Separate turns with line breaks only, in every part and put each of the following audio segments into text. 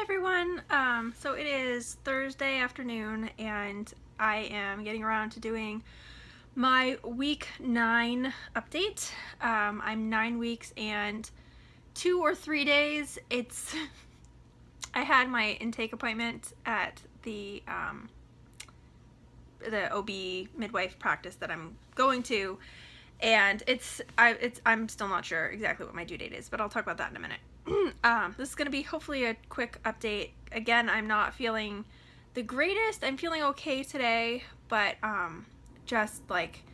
Everyone. So it is Thursday afternoon and I am getting around to doing my week 9 update. I'm 9 weeks and 2 or 3 days. I had my intake appointment at the OB midwife practice that I'm going to, and I'm still not sure exactly what my due date is, but I'll talk about that in a minute. This is going to be hopefully a quick update. Again, I'm not feeling the greatest. I'm feeling okay today, but just like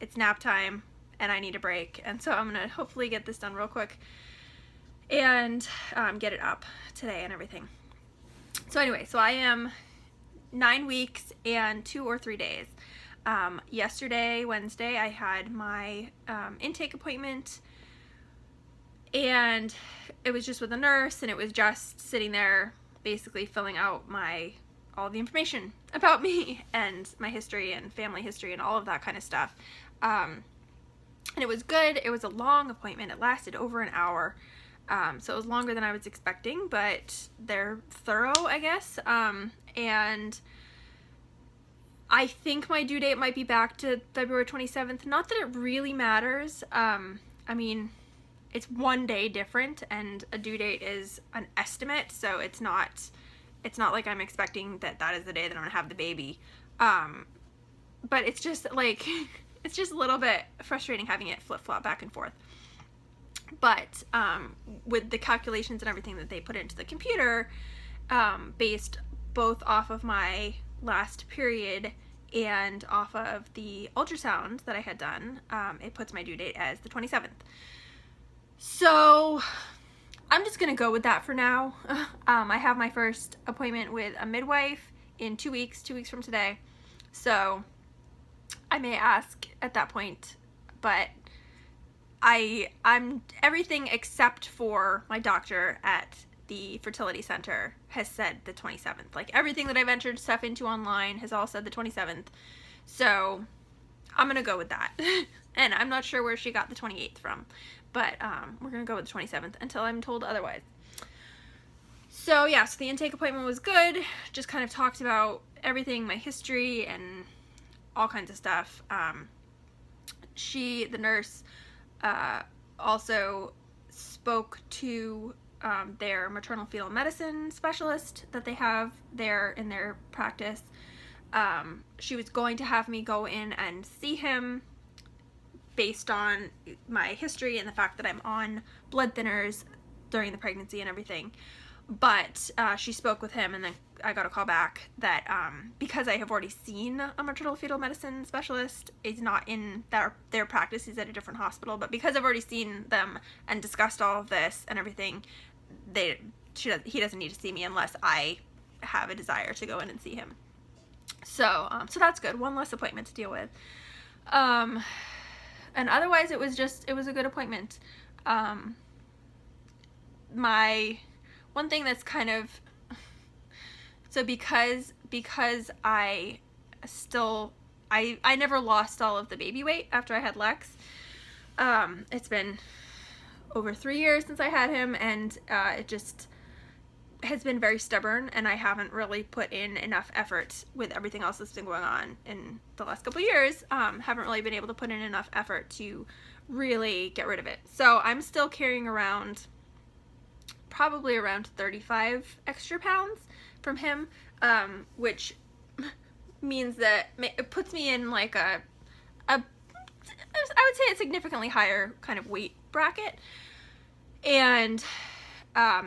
it's nap time and I need a break, and so I'm going to hopefully get this done real quick and get it up today and everything. So anyway, so I am 9 weeks and 2 or 3 days. Yesterday, Wednesday, I had my intake appointment, and it was just with a nurse, and it was just sitting there basically filling out all the information about me and my history and family history and all of that kind of stuff. And it was good. It was a long appointment. It lasted over an hour. So it was longer than I was expecting, but they're thorough, I guess. And I think my due date might be back to February 27th. Not that it really matters. I mean, it's 1 day different, and a due date is an estimate, so it's not like I'm expecting that is the day that I'm gonna have the baby. But it's just like it's just a little bit frustrating having it flip-flop back and forth. But with the calculations and everything that they put into the computer, based both off of my last period and off of the ultrasound that I had done, it puts my due date as the 27th. So I'm just gonna go with that for now. I have my first appointment with a midwife in 2 weeks, 2 weeks from today. So I may ask at that point, but I'm everything except for my doctor at the fertility center has said the 27th. Like, everything that I've entered stuff into online has all said the 27th. So I'm gonna go with that. And I'm not sure where she got the 28th from, but we're gonna go with the 27th until I'm told otherwise. So yeah, so the intake appointment was good. Just kind of talked about everything, my history and all kinds of stuff. The nurse, also spoke to their maternal fetal medicine specialist that they have there in their practice. She was going to have me go in and see him based on my history and the fact that I'm on blood thinners during the pregnancy and everything. But she spoke with him, and then I got a call back that because I have already seen a maternal fetal medicine specialist, he's not in their practice, he's at a different hospital, but because I've already seen them and discussed all of this and everything, he doesn't need to see me unless I have a desire to go in and see him. So that's good. One less appointment to deal with. And otherwise it was a good appointment. My one thing that's kind of, so because I never lost all of the baby weight after I had Lex. It's been over 3 years since I had him, and it just has been very stubborn, and I haven't really put in enough effort with everything else that's been going on in the last couple of years. Haven't really been able to put in enough effort to really get rid of it. So I'm still carrying around probably around 35 extra pounds from him, which means that it puts me in like I would say a significantly higher kind of weight bracket, and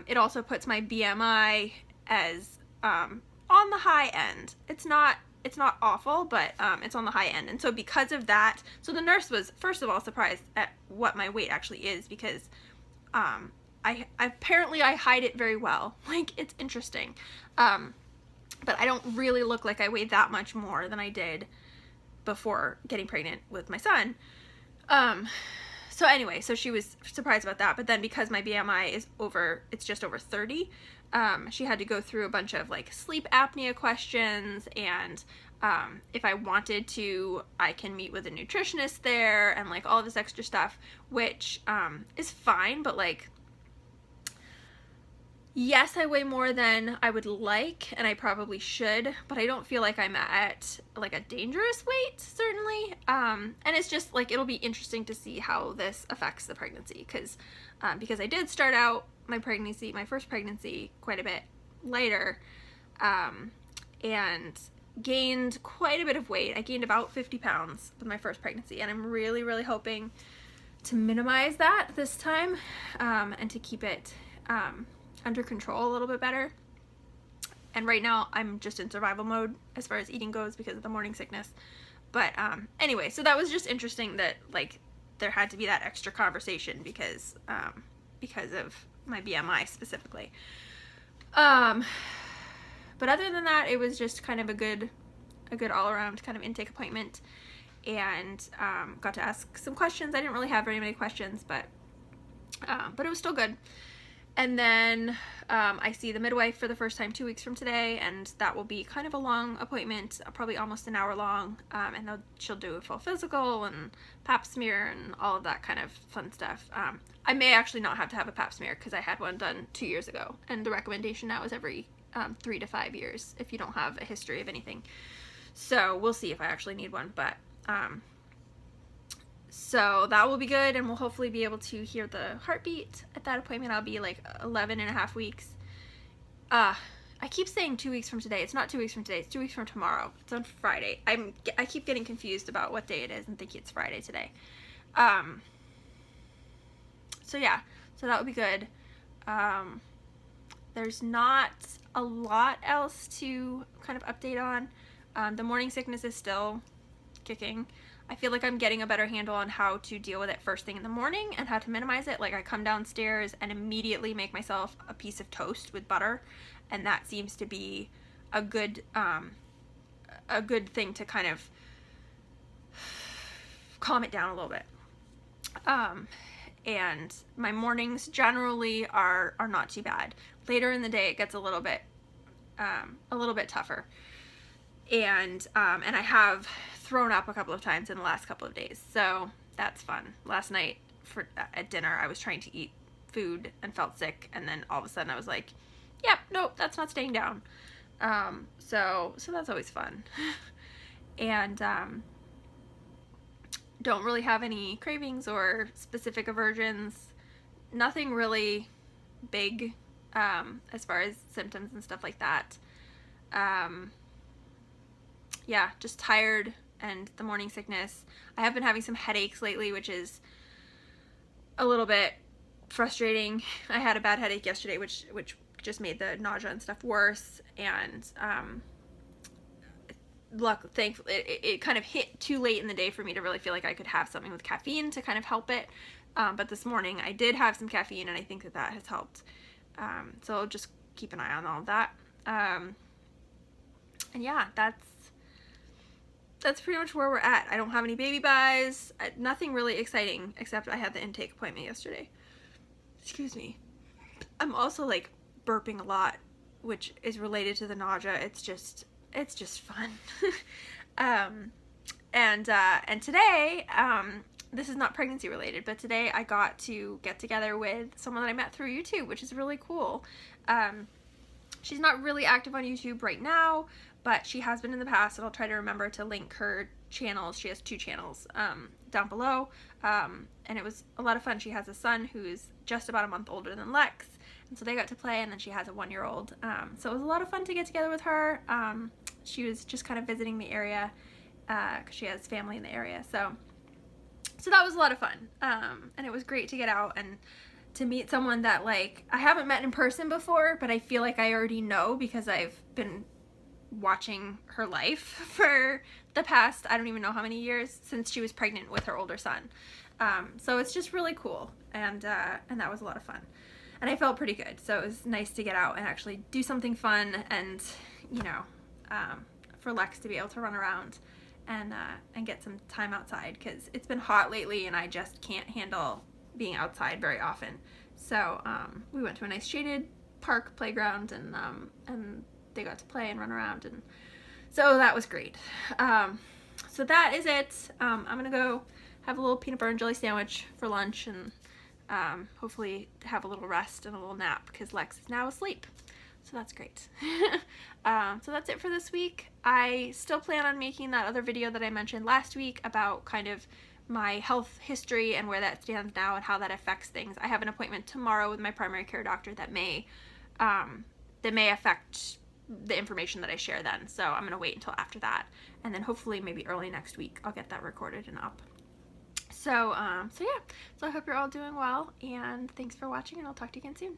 it also puts my BMI as on the high end. It's not awful, but it's on the high end. And so because of that, so the nurse was first of all surprised at what my weight actually is, because apparently I hide it very well. Like, it's interesting. But I don't really look like I weighed that much more than I did before getting pregnant with my son. So anyway, so she was surprised about that. But then because my BMI is it's just over 30, she had to go through a bunch of like sleep apnea questions, and if I wanted to, I can meet with a nutritionist there, and like all of this extra stuff, which is fine, but like Yes, I weigh more than I would like, and I probably should, but I don't feel like I'm at like a dangerous weight, certainly. And it's just like it'll be interesting to see how this affects the pregnancy, because I did start out my first pregnancy, quite a bit lighter, and gained quite a bit of weight. I gained about 50 pounds with my first pregnancy, and I'm really, really hoping to minimize that this time, and to keep it under control a little bit better. And right now I'm just in survival mode as far as eating goes because of the morning sickness. But anyway, so that was just interesting that like there had to be that extra conversation because of my BMI specifically. But other than that, it was just kind of a good all around kind of intake appointment, and got to ask some questions. I didn't really have very many questions, but it was still good. And then I see the midwife for the first time 2 weeks from today, and that will be kind of a long appointment, probably almost an hour long, and she'll do a full physical and pap smear and all of that kind of fun stuff. I may actually not have to have a pap smear because I had one done 2 years ago, and the recommendation now is every 3 to 5 years if you don't have a history of anything. So we'll see if I actually need one, but so that will be good, and we'll hopefully be able to hear the heartbeat at that appointment. I'll be like 11 and a half weeks. I keep saying 2 weeks from today. It's not 2 weeks from today. It's 2 weeks from tomorrow. It's on Friday. I keep getting confused about what day it is and thinking it's Friday today. So yeah, so that would be good. There's not a lot else to kind of update on. The morning sickness is still kicking. I feel like I'm getting a better handle on how to deal with it first thing in the morning and how to minimize it. Like I come downstairs and immediately make myself a piece of toast with butter, and that seems to be a good thing to kind of calm it down a little bit. And my mornings generally are not too bad. Later in the day it gets a little bit tougher. And I have thrown up a couple of times in the last couple of days, so that's fun. Last night at dinner, I was trying to eat food and felt sick, and then all of a sudden I was like, yep, nope, that's not staying down. So that's always fun. And don't really have any cravings or specific aversions. Nothing really big as far as symptoms and stuff like that. Yeah, just tired and the morning sickness. I have been having some headaches lately, which is a little bit frustrating. I had a bad headache yesterday, which just made the nausea and stuff worse. And thankfully, it kind of hit too late in the day for me to really feel like I could have something with caffeine to kind of help it. But this morning I did have some caffeine, and I think that has helped. So I'll just keep an eye on all of that. And yeah, that's pretty much where we're at. I don't have any baby buys, nothing really exciting, except I had the intake appointment yesterday. Excuse me. I'm also like burping a lot, which is related to the nausea. It's just fun. And today, this is not pregnancy related, but today I got to get together with someone that I met through YouTube, which is really cool. She's not really active on YouTube right now, but she has been in the past, and I'll try to remember to link her channels. She has 2 channels down below, and it was a lot of fun. She has a son who's just about a month older than Lex, and so they got to play, and then she has a 1-year-old. So it was a lot of fun to get together with her. She was just kind of visiting the area because she has family in the area. So that was a lot of fun, and it was great to get out and to meet someone that like I haven't met in person before, but I feel like I already know because I've been watching her life for the past, I don't even know how many years, since she was pregnant with her older son. So it's just really cool, and that was a lot of fun, and I felt pretty good. So it was nice to get out and actually do something fun, and you know, for Lex to be able to run around and get some time outside, because it's been hot lately and I just can't handle being outside very often. So we went to a nice shaded park playground, and they got to play and run around, and so that was great. So that is it. I'm gonna go have a little peanut butter and jelly sandwich for lunch, and hopefully have a little rest and a little nap because Lex is now asleep. So that's great. So that's it for this week. I still plan on making that other video that I mentioned last week about kind of my health history and where that stands now and how that affects things. I have an appointment tomorrow with my primary care doctor that may affect the information that I share then. So I'm going to wait until after that. And then hopefully maybe early next week I'll get that recorded and up. So yeah. So I hope you're all doing well, and thanks for watching, and I'll talk to you again soon.